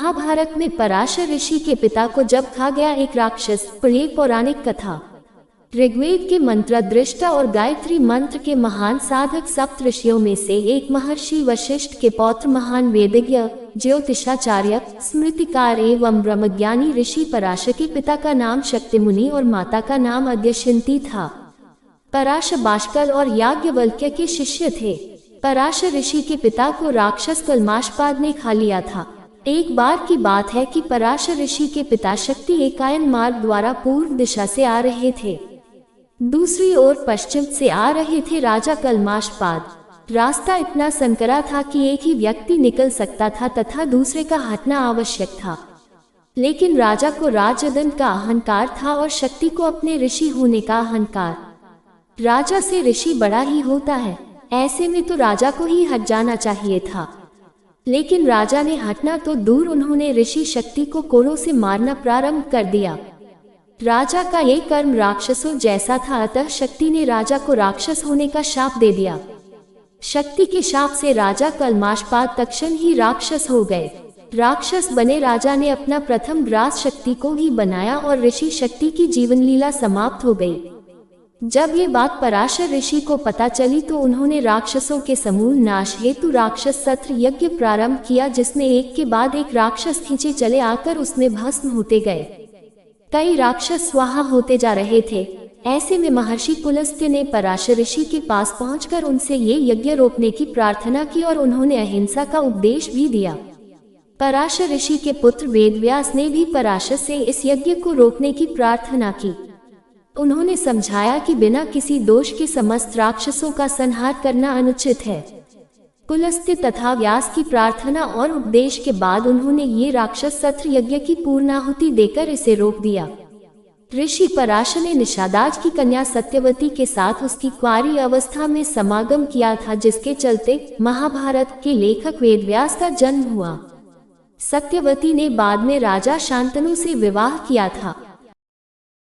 महाभारत में पराशर ऋषि के पिता को जब खा गया एक राक्षस। ये पौराणिक कथा ऋग्वेद के मंत्रदृष्टा और गायत्री मंत्र के महान साधक सप्त ऋषियों में से एक महर्षि वशिष्ठ के पौत्र महान वेदज्ञ, ज्योतिषाचार्य, स्मृतिकार एवं ब्रह्मज्ञानी ऋषि पराशर के पिता का नाम शक्तिमुनि और माता का नाम अद्यशिंती था। पराशर बाष्कल और याज्ञवल्क्य के शिष्य थे। पराशर ऋषि के पिता को राक्षस कल्माशपाद ने खा लिया था। एक बार की बात है कि पराशर ऋषि के पिता शक्ति एकायन मार्ग द्वारा पूर्व दिशा से आ रहे थे। दूसरी ओर पश्चिम से आ रहे थे राजा कल्माशपाद। रास्ता इतना संकरा था कि एक ही व्यक्ति निकल सकता था तथा दूसरे का हटना आवश्यक था। लेकिन राजा को राजदंड का अहंकार था और शक्ति को अपने ऋषि होने का अहंकार। राजा से ऋषि बड़ा ही होता है, ऐसे में तो राजा को ही हट जाना चाहिए था। लेकिन राजा ने हटना तो दूर, उन्होंने ऋषि शक्ति को कोड़ों से मारना प्रारंभ कर दिया। राजा का ये कर्म राक्षसों जैसा था, अतः शक्ति ने राजा को राक्षस होने का शाप दे दिया। शक्ति के शाप से राजा कल्माशपाद तत्क्षण ही राक्षस हो गए। राक्षस बने राजा ने अपना प्रथम ग्रास शक्ति को ही बनाया और ऋषि शक्ति की जीवन लीला समाप्त हो गई। जब ये बात पराशर ऋषि को पता चली तो उन्होंने राक्षसों के समूल नाश हेतु राक्षस सत्र यज्ञ प्रारंभ किया, जिसमें एक के बाद एक राक्षस खींचे चले आकर उसमें भस्म होते गए। कई राक्षस स्वाहा होते जा रहे थे। ऐसे में महर्षि पुलस्त्य ने पराशर ऋषि के पास पहुंचकर उनसे ये यज्ञ रोकने की प्रार्थना की और उन्होंने अहिंसा का उपदेश भी दिया। पराशर ऋषि के पुत्र वेदव्यास ने भी पराशर से इस यज्ञ को रोकने की प्रार्थना की। उन्होंने समझाया कि बिना किसी दोष के समस्त राक्षसों का संहार करना अनुचित है। पुलस्त्य तथा व्यास की प्रार्थना और उपदेश के बाद उन्होंने ये राक्षस सत्र यज्ञ की पूर्णाहुति देकर इसे रोक दिया। ऋषि पराशर ने निषादाज की कन्या सत्यवती के साथ उसकी कुंवारी अवस्था में समागम किया था, जिसके चलते महाभारत के लेखक वेदव्यास का जन्म हुआ। सत्यवती ने बाद में राजा शांतनु से विवाह किया था।